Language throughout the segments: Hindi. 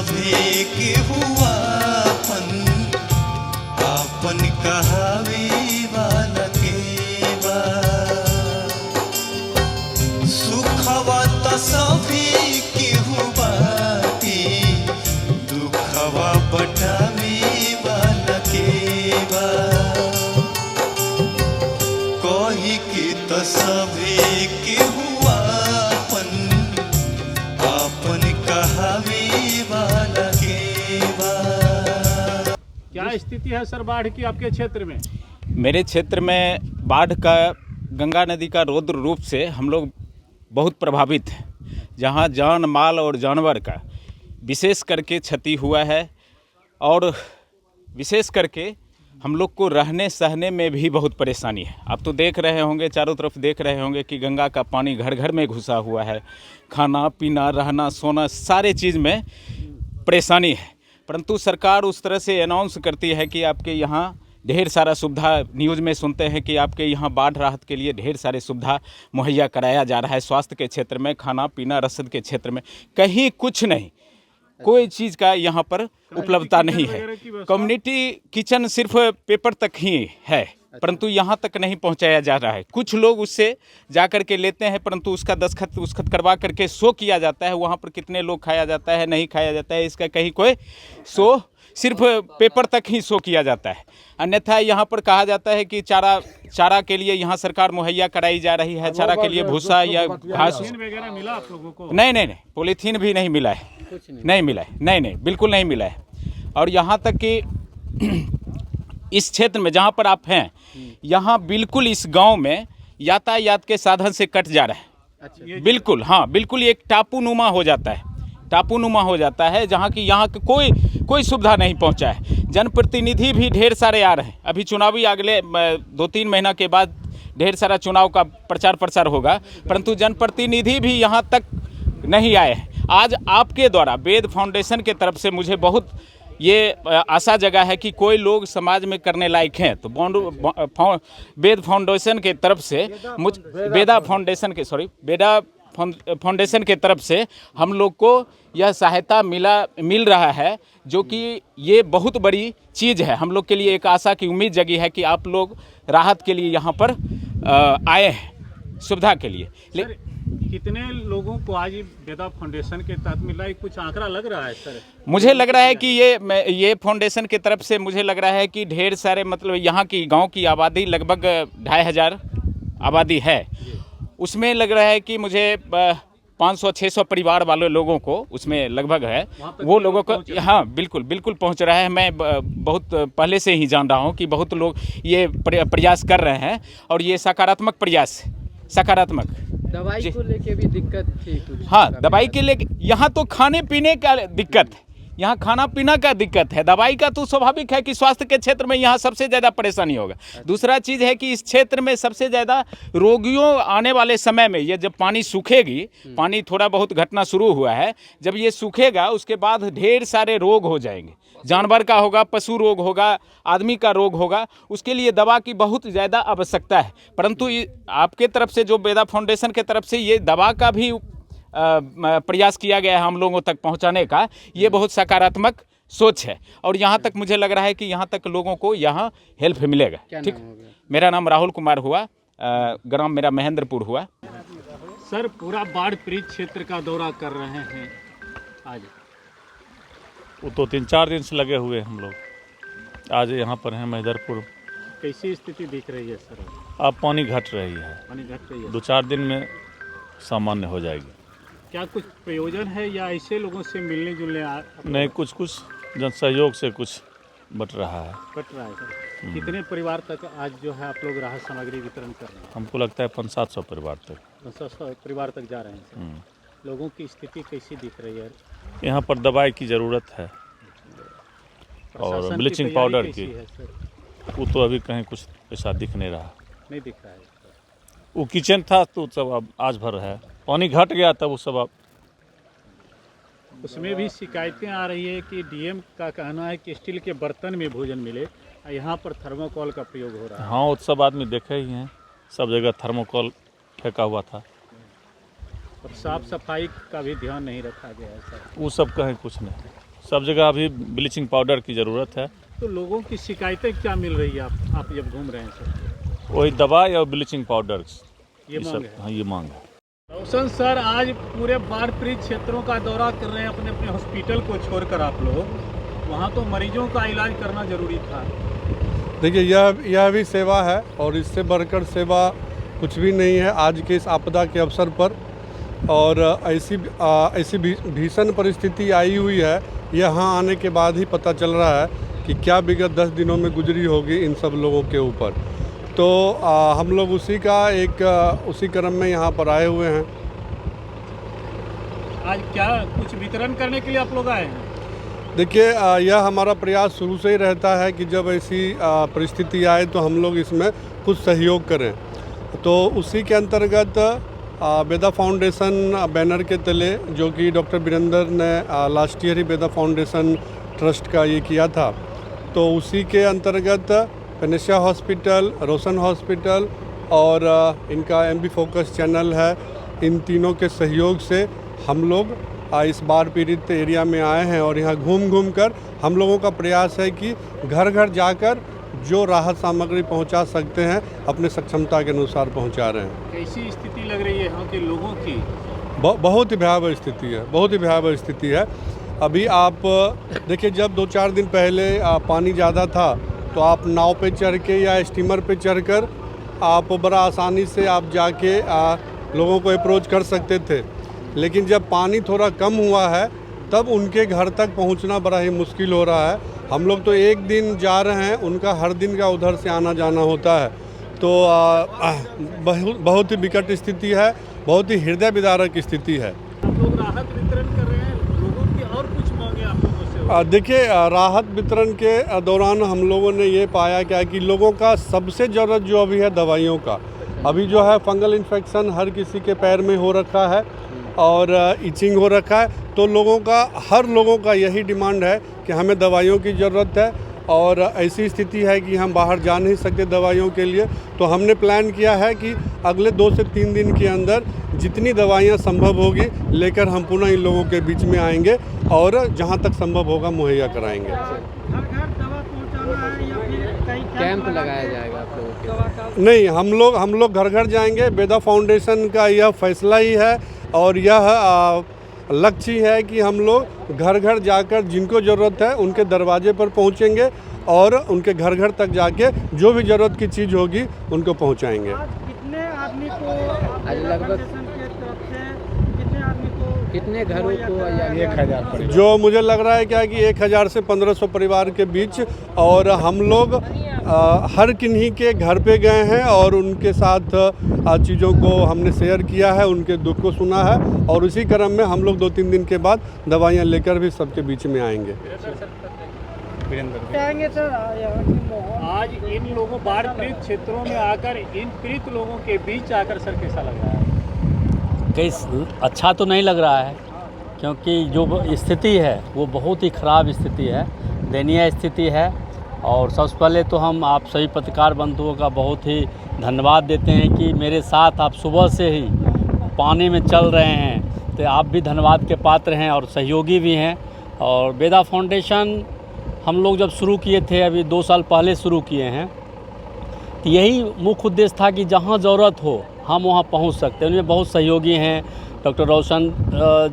सभे के हुआ आपन कहावे वाला के बा। सुखवा त सभे के हुआ दुखवा बटावे वाला के बा। कही के त सभे के हुआ आपन कहावे वाला के बा। क्या स्थिति है सर बाढ़ की आपके क्षेत्र में? मेरे क्षेत्र में बाढ़ का गंगा नदी का रौद्र रूप से हम लोग बहुत प्रभावित हैं, जहां जान माल और जानवर का विशेष करके क्षति हुआ है और विशेष करके हम लोग को रहने सहने में भी बहुत परेशानी है। आप तो देख रहे होंगे, चारों तरफ देख रहे होंगे कि गंगा का पानी घर घर में घुसा हुआ है। खाना पीना रहना सोना सारे चीज़ में परेशानी है, परंतु सरकार उस तरह से अनाउंस करती है कि आपके यहाँ ढेर सारा सुविधा, न्यूज़ में सुनते हैं कि आपके यहाँ बाढ़ राहत के लिए ढेर सारे सुविधा मुहैया कराया जा रहा है। स्वास्थ्य के क्षेत्र में, खाना पीना रसद के क्षेत्र में कहीं कुछ नहीं, कोई चीज़ का यहाँ पर उपलब्धता नहीं है। कम्युनिटी किचन सिर्फ पेपर तक ही है, परंतु यहाँ तक नहीं पहुँचाया जा रहा है। कुछ लोग उससे जा कर के लेते हैं, परंतु उसका दस्तखत उसखत करवा करके शो किया जाता है। वहाँ पर कितने लोग खाया जाता है नहीं खाया जाता है, इसका कहीं कोई शो, सिर्फ पेपर तक ही शो किया जाता है। अन्यथा यहाँ पर कहा जाता है कि चारा के लिए यहाँ सरकार मुहैया कराई जा रही है। चारा के लिए भूसा या घास वगैरह मिला आप लोगों को? नहीं, पॉलीथीन भी नहीं मिला है, नहीं मिला है, नहीं बिल्कुल नहीं मिला है। और यहाँ तक कि इस क्षेत्र में जहाँ पर आप हैं, यहाँ बिल्कुल इस गांव में यातायात के साधन से कट जा रहा है। अच्छा, बिल्कुल, हाँ बिल्कुल एक टापू नुमा हो जाता है, जहाँ की यहाँ कोई सुविधा नहीं पहुँचा है। जनप्रतिनिधि भी ढेर सारे आ रहे हैं। अभी चुनावी अगले 2-3 महीना के बाद ढेर सारा चुनाव का प्रचार प्रसार होगा, परंतु जनप्रतिनिधि भी यहाँ तक नहीं आए हैं। आज आपके द्वारा वेद फाउंडेशन के तरफ से मुझे बहुत ये आशा जगह है कि कोई लोग समाज में करने लायक हैं, तो वेद फाउंडेशन के तरफ से वेदा फाउंडेशन के तरफ से हम लोग को यह सहायता मिल रहा है, जो कि ये बहुत बड़ी चीज़ है। हम लोग के लिए एक आशा की उम्मीद जगी है कि आप लोग राहत के लिए यहाँ पर आए हैं सुविधा के लिए। कितने लोगों को आज वेदा फाउंडेशन के तहत मिला है, कुछ आंकड़ा लग रहा है सर? मुझे लग रहा है कि ये फाउंडेशन की तरफ से मुझे लग रहा है कि ढेर सारे, मतलब यहाँ की गांव की आबादी लगभग 2500 आबादी है। उसमें लग रहा है कि मुझे 500-600 परिवार वाले लोगों को उसमें लगभग है, वो लोगों को हाँ बिल्कुल पहुंच रहा है। मैं बहुत पहले से ही जान रहा हूं कि बहुत लोग ये प्रयास कर रहे हैं और ये सकारात्मक प्रयास, सकारात्मक। दवाई को लेके भी दिक्कत थी? हाँ, दवाई के लिए यहाँ तो खाने पीने का दिक्कत है, यहाँ खाना पीना का दिक्कत है। दवाई का तो स्वाभाविक है कि स्वास्थ्य के क्षेत्र में यहाँ सबसे ज़्यादा परेशानी होगा। दूसरा चीज़ है कि इस क्षेत्र में सबसे ज़्यादा रोगियों आने वाले समय में, ये जब पानी सूखेगी, पानी थोड़ा बहुत घटना शुरू हुआ है, जब ये सूखेगा उसके बाद ढेर सारे रोग हो जाएंगे। जानवर का होगा, पशु रोग होगा, आदमी का रोग होगा, उसके लिए दवा की बहुत ज़्यादा आवश्यकता है। परंतु आपके तरफ से, जो वेदा फाउंडेशन के तरफ से ये दवा का भी प्रयास किया गया है हम लोगों तक पहुंचाने का, ये बहुत सकारात्मक सोच है। और यहाँ तक मुझे लग रहा है कि यहाँ तक लोगों को यहाँ हेल्प मिलेगा। ठीक, मेरा नाम राहुल कुमार हुआ, ग्राम मेरा महेंद्रपुर हुआ। सर, पूरा बाढ़ पीड़ित क्षेत्र का दौरा कर रहे हैं आज? वो तो 3-4 दिन से लगे हुए हम लोग आज यहाँ पर हैं महेंद्रपुर। कैसी स्थिति दिख रही है सर? अब पानी घट रही है, 2-4 दिन में सामान्य हो जाएगी। क्या कुछ प्रयोजन है या ऐसे लोगों से मिलने जुलने नहीं, कुछ जन सहयोग से कुछ बट रहा है सर। कितने परिवार तक आज जो है आप लोग राहत सामग्री वितरण कर रहे हैं? हमको लगता है 500-700 परिवार तक। 500 परिवार तक जा रहे हैं सर। लोगों की स्थिति कैसी दिख रही है? यहाँ पर दवाई की ज़रूरत है और ब्लीचिंग पाउडर की, वो तो अभी कहीं कुछ ऐसा दिख नहीं रहा है। वो किचन था तो सब अब आज भर है, पानी घट गया तब वो सब अब उसमें भी शिकायतें आ रही है कि डीएम का कहना है कि स्टील के बर्तन में भोजन मिले, यहाँ पर थर्मोकोल का प्रयोग हो रहा है। हाँ, वो सब आदमी देखे ही हैं, सब जगह थर्मोकोल फेंका हुआ था। और साफ सफाई का भी ध्यान नहीं रखा गया है सर। वो सब कहीं कुछ नहीं, सब जगह अभी ब्लीचिंग पाउडर की ज़रूरत है। तो लोगों की शिकायतें क्या मिल रही है आप जब घूम रहे हैं सर? वही दवाई और ब्लीचिंग पाउडर ये मांग है। हाँ, ये मांग है। रोशन सर, आज पूरे बाढ़ पीड़ित क्षेत्रों का दौरा कर रहे हैं अपने अपने हॉस्पिटल को छोड़कर आप लोग। वहाँ तो मरीजों का इलाज करना जरूरी था। देखिए, यह भी सेवा है और इससे बढ़कर सेवा कुछ भी नहीं है आज के इस आपदा के अवसर पर। और ऐसी भीषण परिस्थिति आई हुई है, यहाँ आने के बाद ही पता चल रहा है कि क्या विगत 10 दिनों में गुजरी होगी इन सब लोगों के ऊपर। तो हम लोग उसी क्रम में यहाँ पर आए हुए हैं। आज क्या कुछ वितरण करने के लिए आप लोग आए हैं? देखिए, यह हमारा प्रयास शुरू से ही रहता है कि जब ऐसी परिस्थिति आए तो हम लोग इसमें कुछ सहयोग करें। तो उसी के अंतर्गत बेदा फाउंडेशन बैनर के तले, जो कि डॉक्टर वीरेंद्र ने लास्ट ईयर ही बेदा फाउंडेशन ट्रस्ट का ये किया था, तो उसी के अंतर्गत पेनेशिया हॉस्पिटल, रोशन हॉस्पिटल और इनका MB फोकस चैनल है, इन तीनों के सहयोग से हम लोग इस बाढ़ पीड़ित एरिया में आए हैं। और यहाँ घूम कर हम लोगों का प्रयास है कि घर घर जाकर जो राहत सामग्री पहुंचा सकते हैं अपने सक्षमता के अनुसार पहुंचा रहे हैं। कैसी स्थिति लग रही है यहाँ के लोगों की? बहुत ही भयावह स्थिति है, बहुत ही भयावह स्थिति है। अभी आप देखिए, जब 2-4 दिन पहले पानी ज़्यादा था तो आप नाव पे चढ़ के या स्टीमर पे चढ़कर आप बड़ा आसानी से आप जाके लोगों को अप्रोच कर सकते थे। लेकिन जब पानी थोड़ा कम हुआ है तब उनके घर तक पहुंचना बड़ा ही मुश्किल हो रहा है। हम लोग तो एक दिन जा रहे हैं, उनका हर दिन का उधर से आना जाना होता है। तो बहुत ही विकट स्थिति है, बहुत ही हृदय विदारक स्थिति है। आप लोग राहत वितरण कर रहे हैं, लोगों की और कुछ मांगे आप लोगों से? देखिए, राहत वितरण के दौरान हम लोगों ने ये पाया क्या कि लोगों का सबसे ज़रूरत जो अभी है दवाइयों का। अभी जो है फंगल इन्फेक्शन हर किसी के पैर में हो रखा है और इचिंग हो रखा है। तो हर लोगों का यही डिमांड है कि हमें दवाइयों की ज़रूरत है। और ऐसी स्थिति है कि हम बाहर जा नहीं सकते दवाइयों के लिए। तो हमने प्लान किया है कि अगले 2 से 3 दिन के अंदर जितनी दवाइयाँ संभव होगी लेकर हम पुनः इन लोगों के बीच में आएंगे और जहाँ तक संभव होगा मुहैया कराएंगे। कैंप लगाया जाएगा आप लोगों के? नहीं, हम लोग घर घर जाएंगे। बेदा फाउंडेशन का यह फैसला ही है और यह लक्ष्य है कि हम लोग घर घर जाकर जिनको ज़रूरत है उनके दरवाजे पर पहुंचेंगे और उनके घर घर तक जाके जो भी ज़रूरत की चीज़ होगी उनको पहुंचाएंगे। आज कितने आदमी को आज लगभग के तरफ से कितने आदमी को, कितने घरों को या 1000? जो मुझे लग रहा है क्या कि 1000 से 1500 परिवार के बीच। और हम लोग हर किन्हीं के घर पे गए हैं और उनके साथ चीज़ों को हमने शेयर किया है, उनके दुख को सुना है। और उसी क्रम में हम लोग 2-3 दिन के बाद दवाइयाँ लेकर भी सबके बीच में आएंगे। आएंगे सर। आज इन लोगों बाढ़ पीड़ित क्षेत्रों में आकर इन पीड़ित लोगों के बीच आकर सर कैसा लग रहा है? अच्छा तो नहीं लग रहा है, क्योंकि जो स्थिति है वो बहुत ही ख़राब स्थिति है, दयनीय स्थिति है। और सबसे पहले तो हम आप सभी पत्रकार बंधुओं का बहुत ही धन्यवाद देते हैं कि मेरे साथ आप सुबह से ही पानी में चल रहे हैं, तो आप भी धन्यवाद के पात्र हैं और सहयोगी भी हैं। और बेदा फाउंडेशन हम लोग जब शुरू किए थे, अभी 2 साल पहले शुरू किए हैं, तो यही मुख्य उद्देश्य था कि जहाँ ज़रूरत हो हम वहाँ पहुँच सकते हैं। उनमें बहुत सहयोगी हैं, डॉक्टर रोशन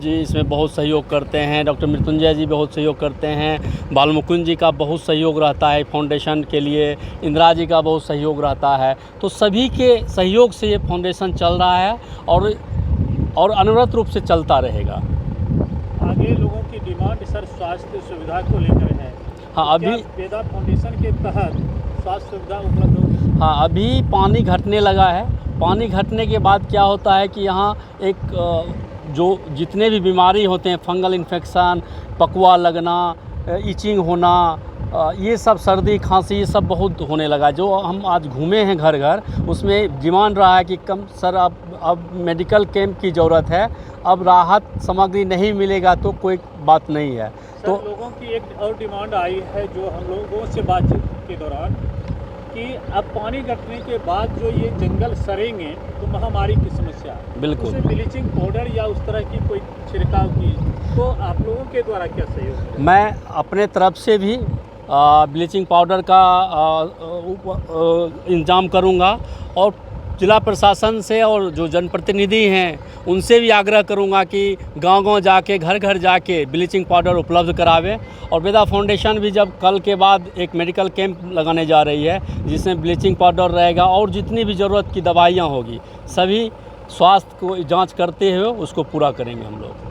जी इसमें बहुत सहयोग करते हैं, डॉक्टर मृत्युंजय जी बहुत सहयोग करते हैं, बालमुकुंद जी का बहुत सहयोग रहता है फाउंडेशन के लिए, इंदिरा जी का बहुत सहयोग रहता है। तो सभी के सहयोग से ये फाउंडेशन चल रहा है और अनवरत रूप से चलता रहेगा। आगे लोगों की डिमांड सर स्वास्थ्य सुविधा को लेकर है। हाँ, अभी बेदा फाउंडेशन के तहत स्वास्थ्य सुविधा उपलब्ध होगी? हाँ, अभी पानी घटने लगा है। पानी घटने के बाद क्या होता है कि यहाँ एक जो जितने भी बीमारी होते हैं, फंगल इन्फेक्शन, पकवा लगना, इचिंग होना, ये सब सर्दी खांसी ये सब बहुत होने लगा। जो हम आज घूमे हैं घर घर, उसमें डिमांड रहा है कि कम सर अब मेडिकल कैंप की ज़रूरत है, अब राहत सामग्री नहीं मिलेगा तो कोई बात नहीं है। तो लोगों की एक और डिमांड आई है जो हम लोगों से बातचीत के दौरान कि अब पानी घटने के बाद जो ये जंगल सड़ेंगे तो महामारी की समस्या है, बिल्कुल। उसमें ब्लीचिंग पाउडर या उस तरह की कोई छिड़काव की, तो आप लोगों के द्वारा क्या सहयोग है? मैं अपने तरफ से भी ब्लीचिंग पाउडर का इंतजाम करूंगा और जिला प्रशासन से और जो जनप्रतिनिधि हैं उनसे भी आग्रह करूंगा कि गांव-गांव जाके घर घर जाके ब्लीचिंग पाउडर उपलब्ध करावे। और वेदा फाउंडेशन भी जब कल के बाद एक मेडिकल कैंप लगाने जा रही है जिसमें ब्लीचिंग पाउडर रहेगा और जितनी भी ज़रूरत की दवाइयाँ होगी सभी स्वास्थ्य को जांच करते हुए उसको पूरा करेंगे हम लोग।